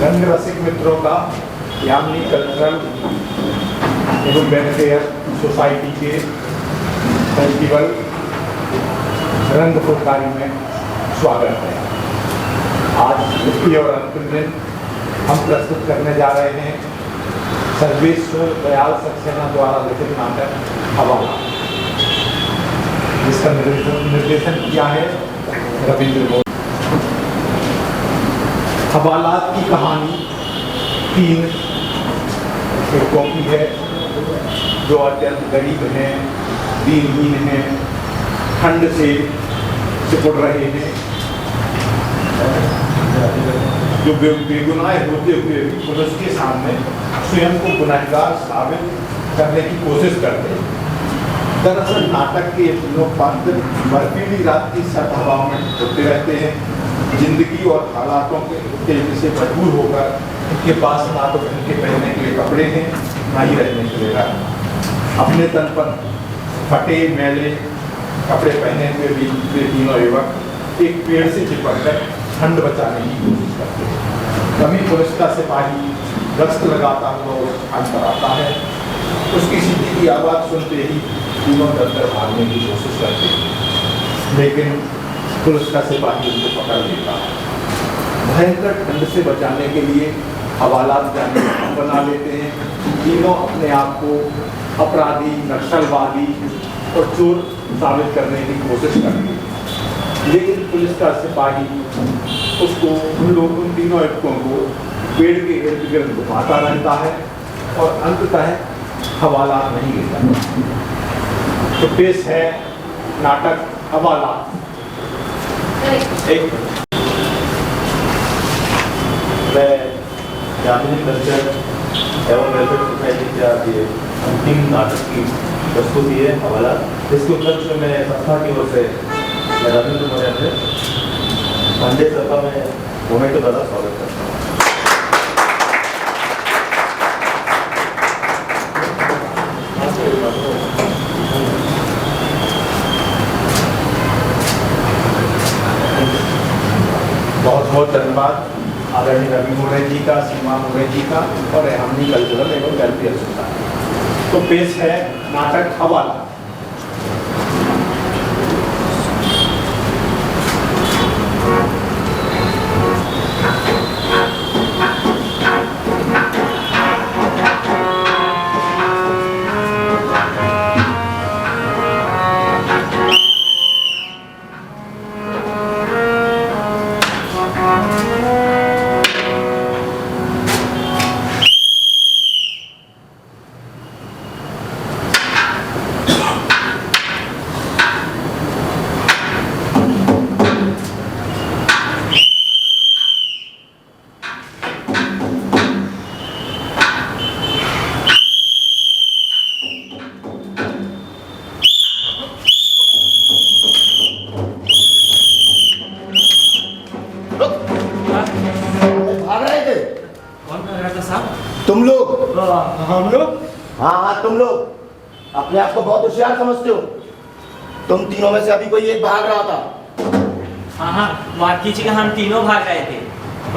रंग रसिक मित्रों का यामिनी कल्चरल एवं वेलफेयर सोसाइटी के फेस्टिवल रंग फुलकारी में स्वागत है। आज द्वितीय और अंतिम दिन हम प्रस्तुत करने जा रहे हैं सर्वेश्वर दयाल सक्सेना द्वारा लिखित नाटक हवाला, जिसका निर्देशन किया है रविंद्र मोदी। हवालात की कहानी 3 लड़कों की है जो अत्यंत गरीब हैं, दीनहीन हैं, ठंड से सिकुड़ रहे हैं, जो बेगुनाह होते हुए भी पुलिस के सामने स्वयं को गुनहगार साबित करने की कोशिश करते हैं। दरअसल नाटक के तीनों पात्र बर्फीली रात की सर्द हवाओं में होते रहते हैं। जिंदगी और हालातों के तेजी से मजबूर होकर उनके पास ना तो उनके पहनने के लिए कपड़े हैं, ना ही रहने के लिए घर। अपने तन पर फटे मैले कपड़े पहने हुए भी वे तीनों युवक एक पेड़ से चिपक कर ठंड बचाने की कोशिश करते हैं। कभी पुलिस का सिपाही गश्त लगाता हुआ उस स्थान पर आता है। उसकी सीटी की आवाज़ सुनते ही तीनों डरकर भागने की कोशिश करते हैं, लेकिन पुलिस का सिपाही उनको पकड़ लेता है। भयंकर ठंड से बचाने के लिए हवालात जाने बना लेते हैं। तीनों अपने आप को अपराधी, नक्सलवादी और चोर साबित करने की कोशिश करते हैं, लेकिन पुलिस का सिपाही उसको उन तीनों युवकों को पेड़ के इर्द गिर्द घुमाता रहता है और अंततः हवालात नहीं गिरता। तो पेश है नाटक हवालात। मैं यामिनी कल्चर एवं वेलफेयर सोसाइटी के आज ये अंतिम नाटक की प्रस्तुति है हवाला। इसके उपलक्ष्य में मैं संस्था की ओर से रविंद्र मोदी पांडे सर का मैं मोमेंटो द्वारा स्वागत करता हूँ। बहुत बहुत धन्यवाद आदरणीय रवि मोरे जी का, सीमा मोरे जी का और यामिनी कल्चरल एवं वेलफेयर सोसाइटी। तो पेश है नाटक हवाला। तुम लोग? हम लोग? हाँ तुम लोग अपने आप को बहुत होशियार समझते हो। तुम तीनों में से अभी कोई एक भाग रहा था। हाँ, मार कीजिएगा, हम तीनों भाग रहे थे।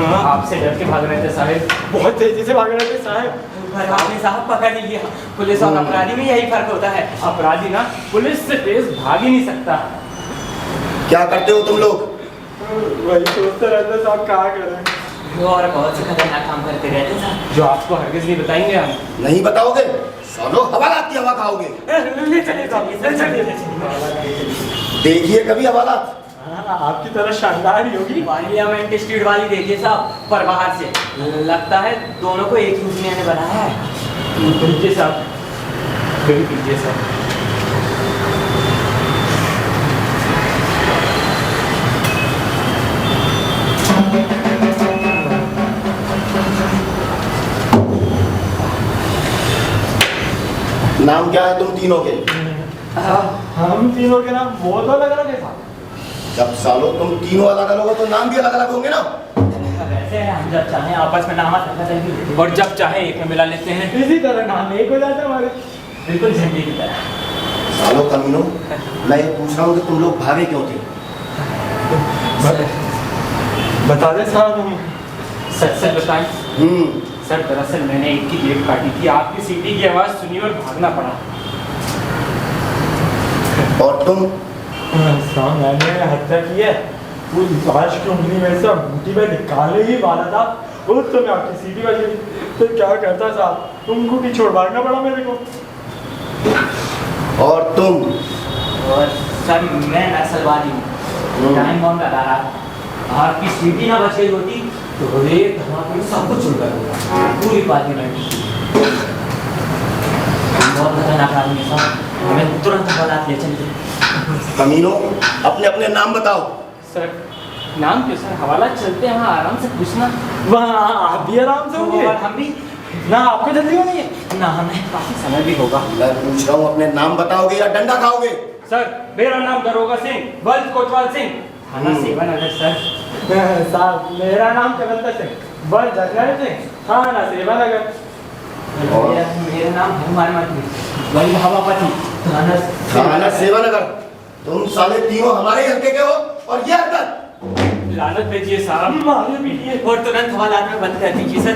आपसे डर के भाग रहे थे साहब, बहुत तेजी से भाग रहे थे साहब। आपने साहब पकड़ लिया। पुलिस और अपराधी में यही फर्क होता है, अपराधी ना पुलिस से तेज भाग ही नहीं सकता। क्या करते हो तुम लोग? वही सोचते रहते साहब, क्या करें। और बहुत से खतरनाक काम करते रहते साहब, जो आपको हरगिज नहीं बताएंगे हम। नहीं बताओगे? सालों हवालात की हवा खाओगे। ले चलिए साहब, ले चलिए। देखिए कभी हवालात। आपकी तरह शानदार ही होगी। पार्लियामेंट स्ट्रीट वाली देखिए साहब, पर बाहर से लगता है दोनों को एक ही दुनिया ने बनाया है। कीजिए साहब, फिर कीजिए साहब। नाम क्या है तुम तीनों के? हम तीनों के नाम बहुत अलग अलग है साहब। जब सालों तुम तीनों अलग अलग हो तो नाम भी अलग अलग होंगे ना? वैसे हम जब चाहे आपस में नाम और जब चाहे एक में मिला लेते हैं। इसी तरह नाम एक हो जाता है हमारे, बिल्कुल झंडे की तरह। सालों कमीनों, मैं ये पूछ रहा हूँ कि तुम लोग भागे क्यों थे? बता दे साहब, हम सच सच बताएं सर, दरअसल मैंने एक की जेब काटी थी, आपकी सीटी की आवाज़ सुनी और भागना पड़ा। और तुम? सर मैंने हत्या की है, वो लाश की उंगली में से अंगूठी में निकाले ही वाला था, वो तो मैं आपकी सीटी बजी, तो क्या करता साहब, तुमको भी छोड़ भागना पड़ा मेरे को। और तुम? और सर मैं नक्सलवादी हूँ, टाइम बॉम्ब लगा रहा था, आपकी सीटी ना बच गई होती तो एक धमाके में सब कुछ उड़ गया होगा, पूरी पार्टी में। बहुत खतरनाक आदमी साहब, हमें तुरंत हवालात ले चलिए। कमीनों, अपने अपने नाम बताओ। सर नाम क्यों सर, हवालात चलते हैं वहाँ आराम से पूछना। वहाँ आप भी आराम से होंगे और हम भी ना, आपको जल्दी हो नहीं है ना, हमें काफी समय भी होगा। मैं पूछ रहा हूँ, अपने नाम बताओगे या डंडा खाओगे? सर मेरा नाम दरोगा सिंह, वल्द कोतवाल सिंह, थाना सेवानगर। सर साहब मेरा नाम कलंदर सिंह, बल जगन्नाथ सिंह, थाना सेवानगर। मेरा नाम हनुमान माथुर, वल्द हवापति, थाना सेवानगर। तुम साले तीनों हमारे हल्के के हो और ये हरकत। लानत भेजिए साहब, मारे पीटिए और तुरंत हवालात में बंद कर दीजिए सर,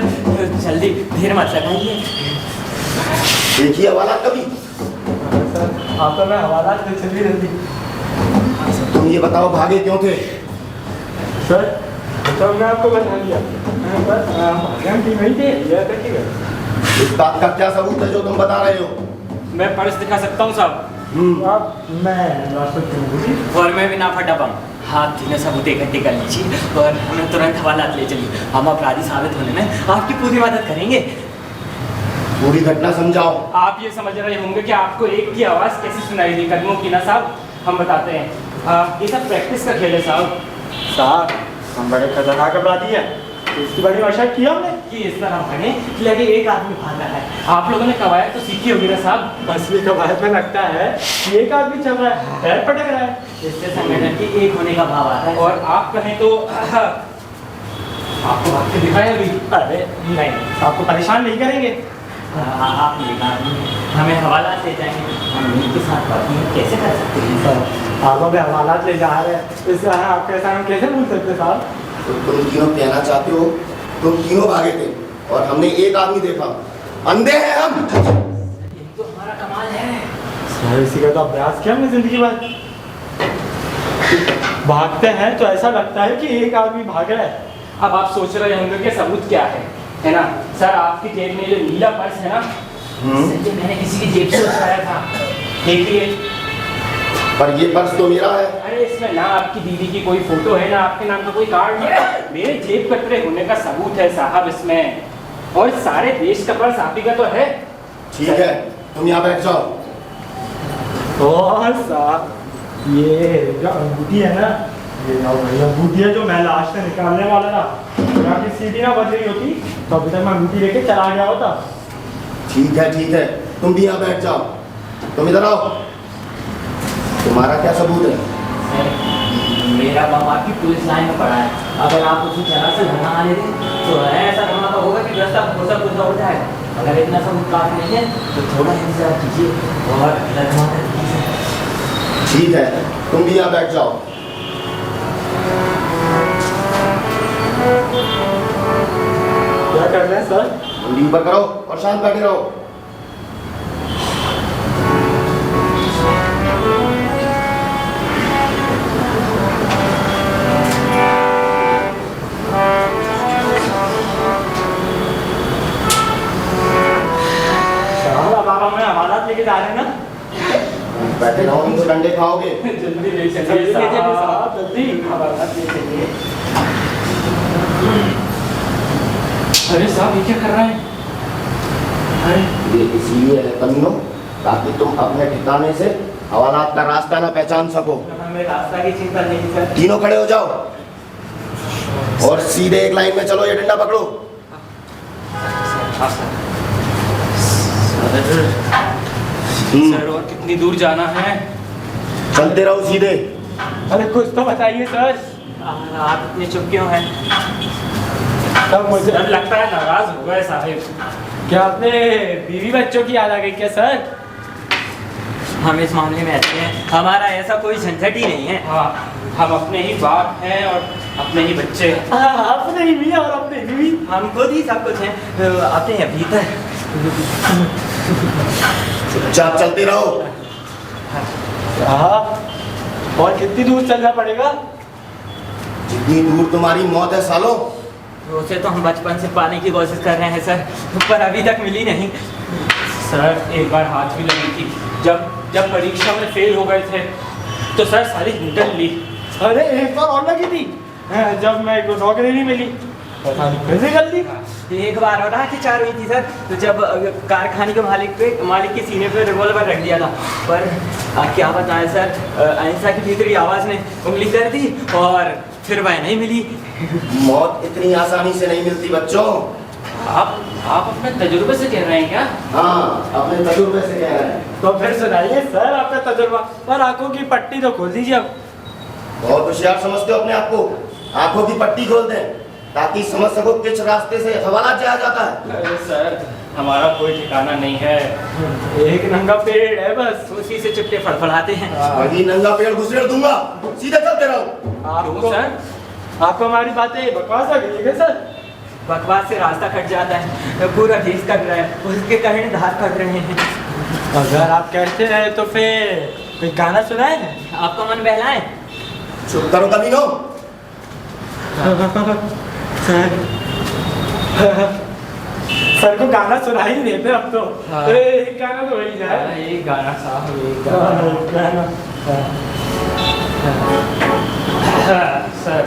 जल्दी देर मत लगाइए। देखिए हवालात कभी। सर आप तो मैं हवालात से चली रहती। तुम ये बताओ, भागे क्यों थे? सर तो मैं आपको बता दिया, बस हम टीम ही थे, ये देखिएगा। इस बात का क्या सबूत है जो तुम बता रहे हो? मैं पर्स दिखा सकता हूँ साहब, आप मैं और मैं भी ना फटा पाऊँ। आप तीनों सबूत इकट्ठे कर लीजिए और हमें तुरंत हवालात ले चलिए, हम अपराधी साबित होने में आपकी पूरी मदद करेंगे। पूरी घटना समझाओ। आप ये समझ रहे होंगे कि आपको एक की आवाज़ कैसे सुनाई दी कदमों की ना साहब, हम बताते हैं। ये सब प्रैक्टिस का खेल है साहब। साहब हम बड़े खतरनाक अपराधी हैं, तो इसकी बड़ी मशक की हमने कि इस तरह भागे कि लगे एक आदमी भाग रहा है। आप लोगों ने कवायद तो सीखी होगी ना साहब। असली कवायद में लगता है कि एक आदमी चल रहा है, पैर पटक रहा है, इससे संगठन के एक होने का भाव आता है। और आप कहें तो आपको भाग के दिखाएं अभी। अरे नहीं, आपको परेशान नहीं करेंगे। आप हमें हवालात ले जाएंगे, हम इनके साथ बात कैसे कर सकते हैं सर? आप हमें हवालात ले जा रहे हैं, इससे आपके साथ हम कैसे भूल सकते हैं साहब? तो तुम तीनों कहना चाहते हो तुम तीनों भागे थे और हमने एक आदमी देखा? अंधे हैं हम? ये तो हमारा कमाल है सर, इसी का तो अभ्यास किया हमने जिंदगी भर। भागते हैं तो ऐसा लगता है कि एक आदमी भाग रहा है। अब आप सोच रहे होंगे कि सबूत क्या है ना सर? आपकी जेब में जो नीला पर्स है ना, ये मैंने किसी की जेब से उठाया था, देखिए। पर ये पर्स तो मेरा है। अरे इसमें ना आपकी दीदी की कोई फोटो है, ना आपके नाम का कोई कार्ड है, मेरे जेब कतरे होने का सबूत है साहब इसमें, और सारे देश का पर्स आप ही का तो है। ठीक है, तुम यहाँ बैठ जाओ। और साहब ये जो अंगूठी है ना, ये अंगूठी है जो मैं लाश से निकालने वाला था, यहाँ की सीटी ना बज रही होती तो अभी तक मैं अंगूठी लेके चला गया होता। ठीक है, तुम भी यहाँ बैठ जाओ। तुम इधर आओ। तुम्हारा क्या सबूत है? मेरा बाप आपकी पुलिस लाइन में पड़ा है, अगर आप उसी तरह से धरना आने दें तो ऐसा धमाका होगा कि रास्ता खोसा खोसा हो जाएगा। अगर इतना सबूत काट नहीं है तो थोड़ा इंतजार कीजिए और अगला धमाका कीजिए। ठीक है, तुम भी यहाँ बैठ जाओ। क्या कर रहे हैं सर? उंगली ऊपर करो और शांत बैठे रहो। हवालात लेके जा रहे हैं ना? बैठे रहो, नहीं तो डंडे खाओगे। जल्दी ले चलिए साहब, जल्दी हवालात ले चलिए। अरे साहब ये क्या कर रहे हैं? ये इसीलिए है कमीनों, ताकि तुम अपने ठिकाने से हवालात का रास्ता ना पहचान सको। हमें रास्ता की चिंता नहीं सर। तीनों खड़े हो जाओ और सीधे एक लाइन में चलो। ये डंडा पकड़ो। सर और कितनी दूर जाना है? चलते रहो सीधे। अरे कुछ तो बताइए सर। आप इतने चुप क्यों हैं? तब मुझे डर लगता है नाराज हो गए साहिब। क्या अपने बीवी बच्चों की याद आ गई क्या सर? हम इस मामले में ऐसे हैं, हमारा ऐसा कोई झंझट ही नहीं है। हाँ हम अपने ही बाप हैं और अपने ही बच्चे हैं। अपने ही भी और अपने ही भी। हम खुद ही सब कुछ हैं अपने हैं भीतर। चुपचाप चलते रहो। और कितनी दूर चलना पड़ेगा? जितनी दूर तुम्हारी मौत है सालो। उसे तो हम बचपन से पाने की कोशिश कर रहे हैं सर, पर अभी तक मिली नहीं। सर एक बार हाथ भी लगी थी, जब परीक्षा में फेल हो गए थे तो सर सारी निकल ली। अरे एक बार और लगी थी, जब मैं को नौकरी नहीं मिली, पता नहीं कैसे कर ली। एक बार और आँखें चार हुई थी सर, तो जब कारखाने के मालिक के सीने पे रिवॉल्वर रख दिया था, पर क्या बताएं सर, अहिंसा की भीतरी आवाज़ ने उंगली कर दी और फिर वह नहीं मिली। मौत इतनी आसानी से नहीं मिलती बच्चों। आप अपने तजुर्बे से कह रहे हैं क्या? हाँ, अपने तजुर्बे से कह रहे हैं। तो फिर सुनाइए सर आपका तजुर्बा, पर आंखों की पट्टी तो खोल दीजिए अब। बहुत होशियार समझते हो अपने आप को। आंखों की पट्टी खोल दें ताकि समझ सको किस रास्ते से हवाला जाया जाता है। अरे सर हमारा कोई ठिकाना नहीं है, एक नंगा पेड़ है बस, उसी से चुपके फड़फड़ाते हैं। वही नंगा पेड़ घुसेड़ दूंगा, सीधे चलते रहो। आपको सर आपको हमारी बातें बकवास लगी है सर? बकवास से रास्ता कट जाता है, पूरा देश कट रहा है, उसके कहने धार कट रहे हैं। अगर आप कहते हैं तो फिर कोई गाना सुनाए। आपका मन बहलाए। चुप करो कमीनो। सर को गाना सुना ही देते अब तो। हाँ। एक गाना तो वही जाए। एक गाना साहब, एक गाना। सर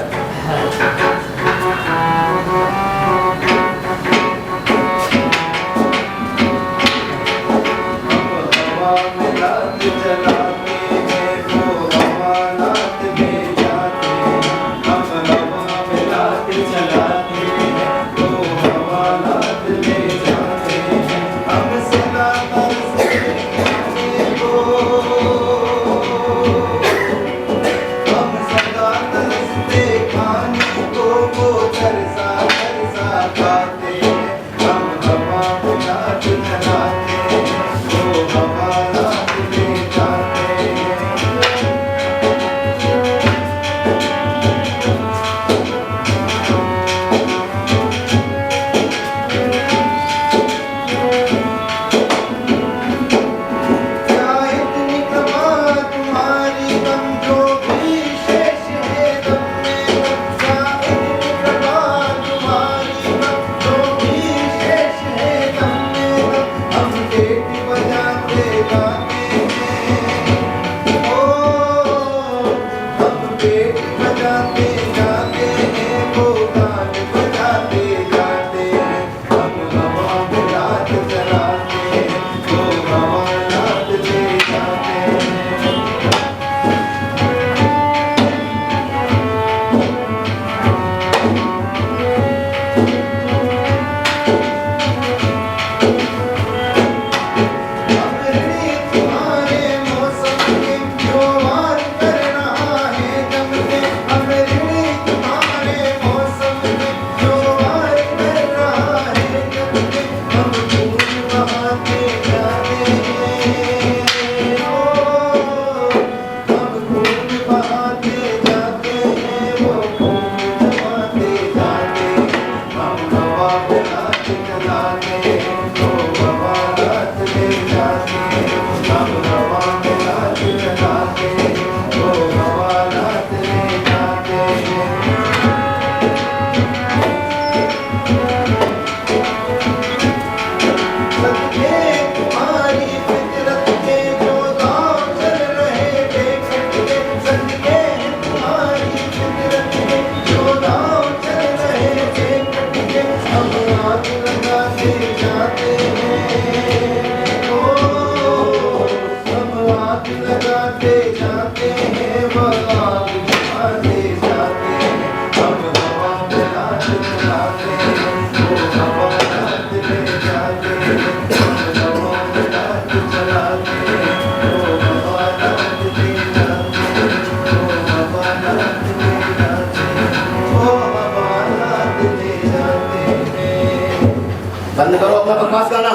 बंद करो अपना बकवास गाना।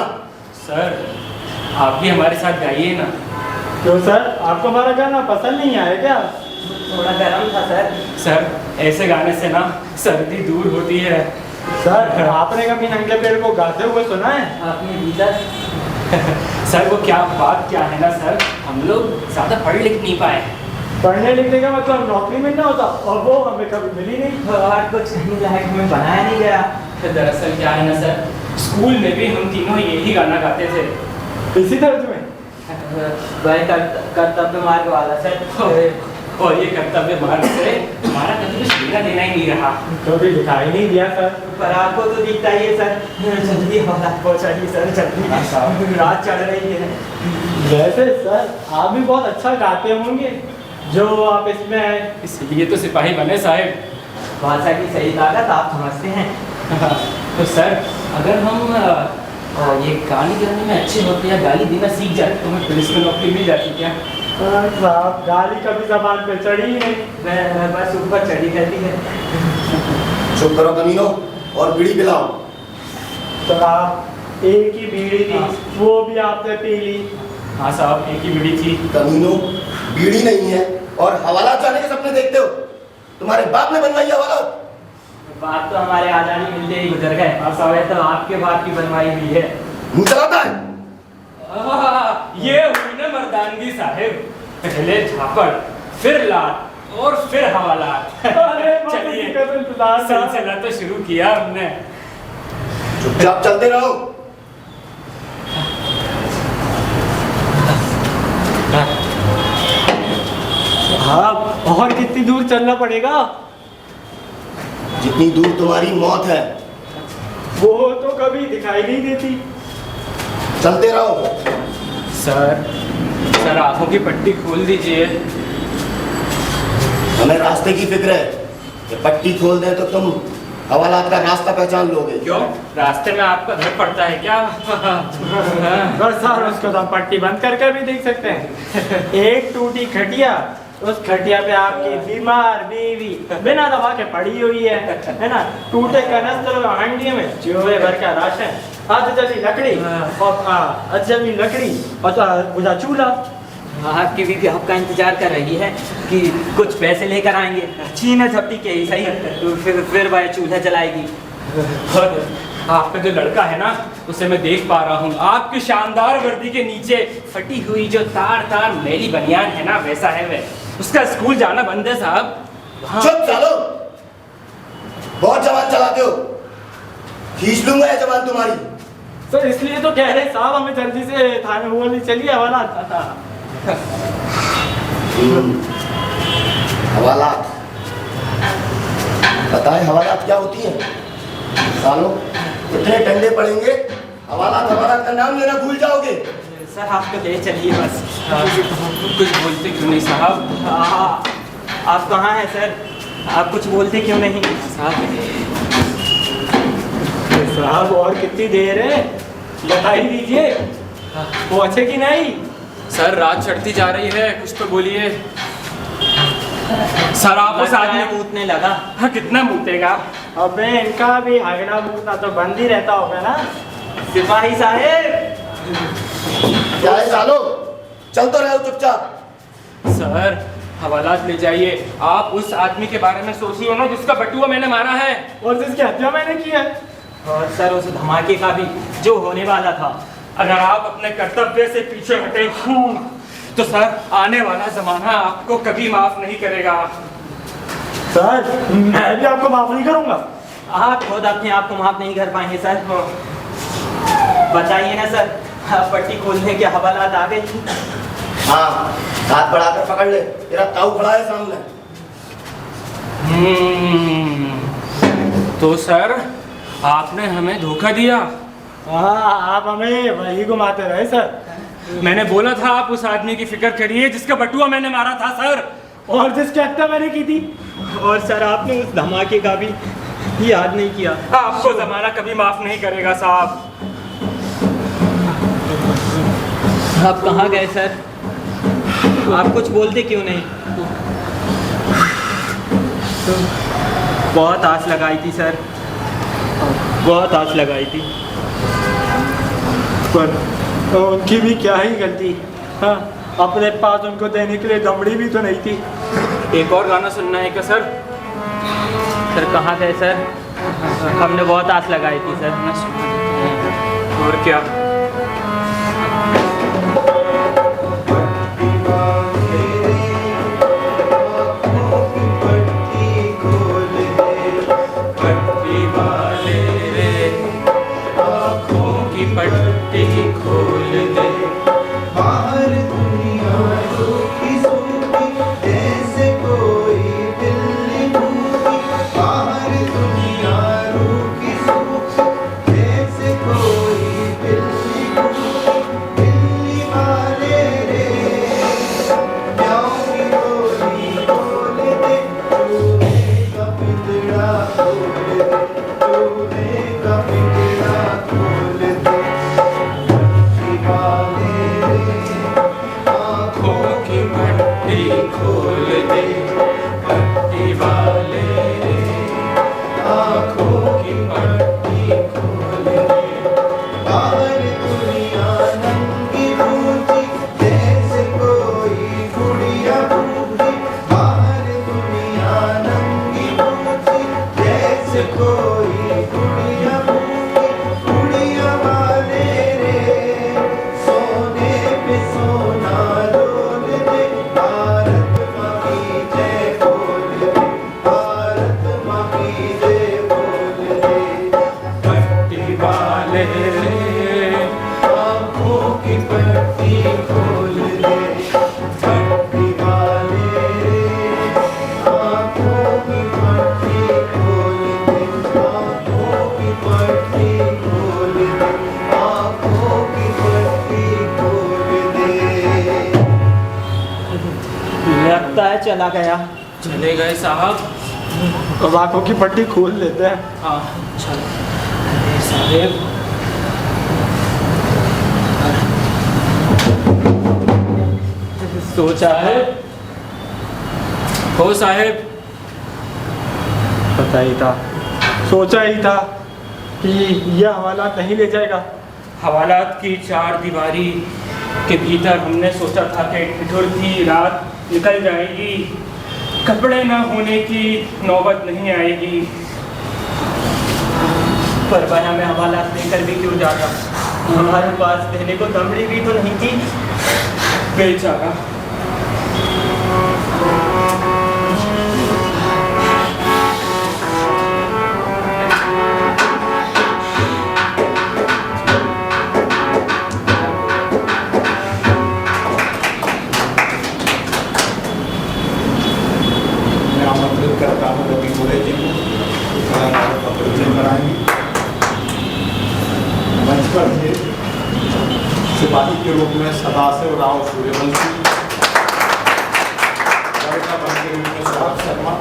सर आप भी हमारे साथ गाइए ना। क्यों सर, आपको हमारा गाना पसंद नहीं आया क्या? थोड़ा गर्म था सर। सर ऐसे गाने से ना सर्दी दूर होती है। सर आपने कभी नंगे पेड़ को गाते हुए सुना है? आपने दीदा सर वो क्या बात क्या है ना सर, हम लोग ज़्यादा पढ़ लिख नहीं पाए पढ़ने लिखने का मतलब नौकरी मिलना होता और वो हमें कभी मिली नहीं। और कुछ नहीं लायक हमें बनाया नहीं गया। दरअसल क्या है ना सर, स्कूल में भी हम तीनों यही गाना गाते थे। इसी तरह में वह कर्तव्य मार्ग वाला सर। और ये कर्तव्य मार्ग से हमारा कभी कुछ लेना देना ही नहीं रहा, कभी दिखाई नहीं दिया सर। पर आपको तो दिखता ही है सर। जल्दी हवाला पहुँचाइए सर, जल्दी रात चढ़ रही है। वैसे सर आप भी बहुत अच्छा गाते होंगे जो आप इसमें है, इसलिए तो सिपाही बने साहब। भाषा की सही ताकत आप समझते हैं। तो सर अगर हम ये गाली करने में अच्छे होते या गाली देना सीख जाते तो हमें पुलिस में नौकरी मिल जाती क्या? साहब गाली कभी जबान पे चढ़ी ही नहीं। मैं बस ऊपर चढ़ी रहती है। चुप करो कमीनों और बीड़ी पिलाओ। तो आप एक ही बीड़ी थी, वो भी आपने पी ली। हाँ साहब एक ही बीड़ी थी। कमीनों बीड़ी नहीं है और हवाला जाने के सपने देखते हो। तुम्हारे बाप ने बनवाई हवाला? बाप तो हमारे आजादी मिलते ही गुजर गए और सवाल तो आपके बाप की बनवाई हुई है। मुंह चलाता है? ये हुई ना मर्दानगी साहिब, पहले झापड़ फिर लात और फिर हवालात। चलिए सिलसिला तो शुरू किया हमने। चुपचाप चलते रहो। हाँ और कितनी दूर चलना पड़ेगा? जितनी दूर तुम्हारी मौत है। वो तो कभी दिखाई नहीं देती। चलते रहो। सर आंखों की पट्टी खोल दीजिए। हमें रास्ते की फिक्र है कि पट्टी खोल दें तो तुम हवालात का रास्ता पहचान लोगे। क्यों रास्ते में आपका घर पड़ता है क्या? बस सर उसको तो हम पट्टी बंद करके भी देख सकते हैं। एक टूटी खटिया, उस खटिया पे आपकी बीमार बीवी बिना दवा के पड़ी हुई है ना। टूटे कनस्तर और हांडी में चूहे भर का राशन, अधजली लकड़ी और अधजली लकड़ी और बुझा चूल्हा। आपकी बीवी आपका इंतजार कर रही है कि कुछ पैसे लेकर आएंगे, छीना झपटी के ही सही, तो फिर वह चूल्हा जलाएगी। और आपका जो लड़का है ना उसे मैं देख पा रहा हूँ, आपकी शानदार वर्दी के नीचे फटी हुई जो तार मैली बनियान है ना वैसा है वह। उसका स्कूल जाना बंद है साहब। चुप चलो, बहुत जवान चलाते हो, खींच लूंगा ये जवान तुम्हारी। तो इसलिए तो कह रहे साहब हमें जल्दी से थाने बोलनी चलिए हवालात। हवालात पता है हवालात क्या होती है? सालों इतने डंडे पड़ेंगे हवालात का नाम लेना भूल जाओगे। सर आप तो ले चलिए बस। कुछ बोलते क्यों नहीं साहब? आप कहाँ हैं सर? आप कुछ बोलते क्यों नहीं? साहब और कितनी देर है बताई दीजिए, पहुंचे कि नहीं? सर रात चढ़ती जा रही है, कुछ तो बोलिए। सर आप उस आदमी मूतने लगा। हाँ कितना मूतेगा? अबे इनका भी हगना मूतना तो बंद ही रहता होगा ना। सिपाही साहेब क्या है सालो, चल तो रहे हो चुपचाप। सर हवालात ले जाइए। आप उस आदमी के बारे में सोचिए ना जिसका बटुआ मैंने मारा है और जिसकी हत्या मैंने की है। और सर उस धमाके का भी जो होने वाला था। अगर आप अपने कर्तव्य से पीछे हटे तो सर आने वाला जमाना आपको कभी माफ नहीं करेगा। सर मैं भी आपको माफ नहीं करूंगा। आप खुद अपने आप को माफ नहीं कर पाएंगे सर। बताइए ना सर, पट्टी खोलने के हवालात आ गए। हाँ हाथ बढ़ाकर पकड़ ले, तेरा ताऊ खड़ा है सामने। तो सर आपने हमें धोखा दिया। हाँ आप हमें वही घुमाते रहे सर। मैंने बोला था आप उस आदमी की फिक्र करिए जिसका बटुआ मैंने मारा था सर, और जिसकी हत्या मैंने की थी। और सर आपने उस धमाके का भी याद नहीं किया। आपको जमाना कभी माफ नहीं करेगा साहब। आप कहाँ गए सर? आप कुछ बोलते क्यों नहीं? बहुत आस लगाई थी सर, बहुत आस लगाई थी। पर तो उनकी भी क्या ही गलती। हाँ अपने पास उनको देने के लिए दमड़ी भी तो नहीं थी। एक और गाना सुनना है क्या सर? सर कहाँ थे सर? हमने बहुत आस लगाई थी सर। और क्या? पट्टी खोल दे, बाहर दुनिया रूठी सूखी जैसे कोई दिल्ली भूखी, बाहर दुनिया रूठी सूखी जैसे कोई दिल्ली भूखी, दिल्ली वाले रे जाओ की डोली खोल दे, चूहे का पिंजरा खोल दे, चूहे का पिंजरा खोल दे, आँखों की पट्टी खोल दे, पट्टी वाले रे आँखों की पट्टी खोल दे, बाहर दुनिया नंगी भूखी जैसे कोई गुड़िया भूखी, बाहर दुनिया नंगी भूखी जैसे कोई गुड़िया भूखी, गुड़िया वाले रे सोने पे सोना रोल दे, भारत माँ की जय बोल दे, भारत माँ की जय बोल दे, पट्टी वाले रे आँखों की पट्टी खोल दे, पट्टी वाले रे आँखों की पट्टी खोल दे, आँखों की पट्टी खोल दे, आँखों की पट्टी खोल दे। लगता है चला गया। चले गए साहब। अब आंखों की पट्टी खोल लेते हैं। हाँ चल। अरे साहेब, सोचा है, हो साहेब, पता ही था, सोचा ही था कि यह हवाला नहीं ले जाएगा। हवालात की चार दीवारी के भीतर हमने सोचा था कि ठिठुरती रात निकल जाएगी, कपड़े ना होने की नौबत नहीं आएगी। पर भाई हमें हवालात लेकर भी क्यों जाता? हमारे पास देने को दमड़ी भी तो नहीं थी। बेचारा। मैं आमंत्रित करता हूँ रवि गोरे जी को, परिचय कराएंगे। मंच पर थे सिपाही के रूप में सदाशिव राव सूर्यवंशी, लड़का बन के रूप में सौरभ शर्मा,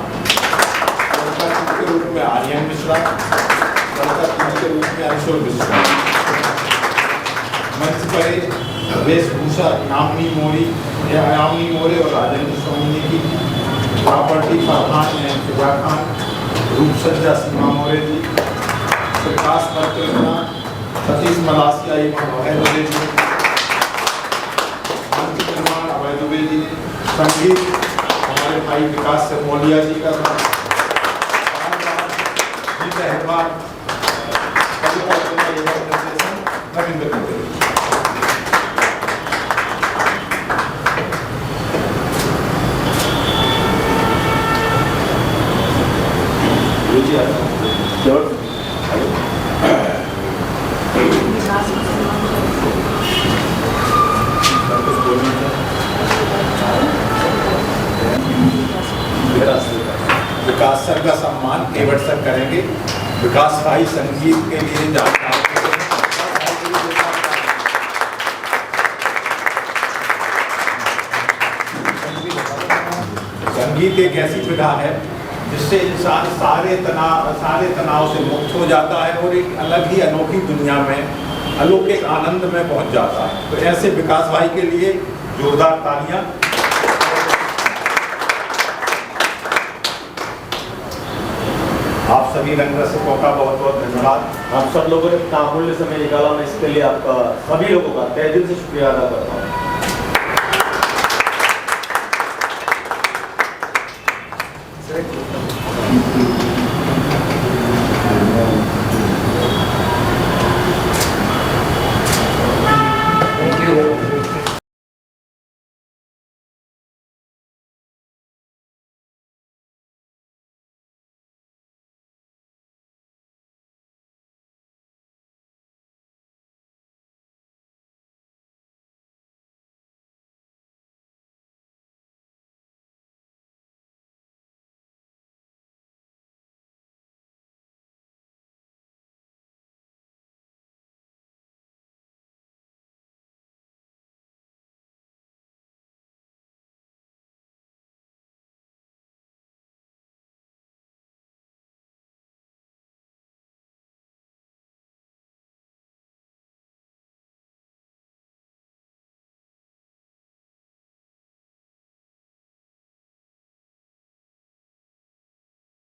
लड़का के रूप में आर्यन मिश्रा, लड़का के रूप में अंशुल मिश्रा। मंच पर वेशभूषा यामिनी मोरे और राजेंद्र स्वामी की, प्रॉपर्टी फरहान एंड फिजा खान, रूपसज्जा सीमा मोरे जी, प्रकाश पत्रना सतीश मलासिया एवं अभय दुबे जी, मंच निर्माण अभय दुबे जी ने, संगीत हमारे भाई विकास सिरमौलिया जी का था, कविता रचना एवं निर्देशन रविंद्र दुबे। विकास सर का सम्मान एवट सर करेंगे। विकास भाई संगीत के लिए जानकार संगीत एक ऐसी विधा है जिससे इंसान सारे तनाव से मुक्त हो जाता है और एक अलग ही अनोखी दुनिया में अलौकिक आनंद में पहुंच जाता है। तो ऐसे विकास भाई के लिए जोरदार तालियां। आप सभी रंग रसिकों का बहुत बहुत धन्यवाद। आप सब लोगों ने इतना अमूल्य समय निकाला, मैं इसके लिए आपका सभी लोगों का तहे दिल से शुक्रिया अदा करता हूँ।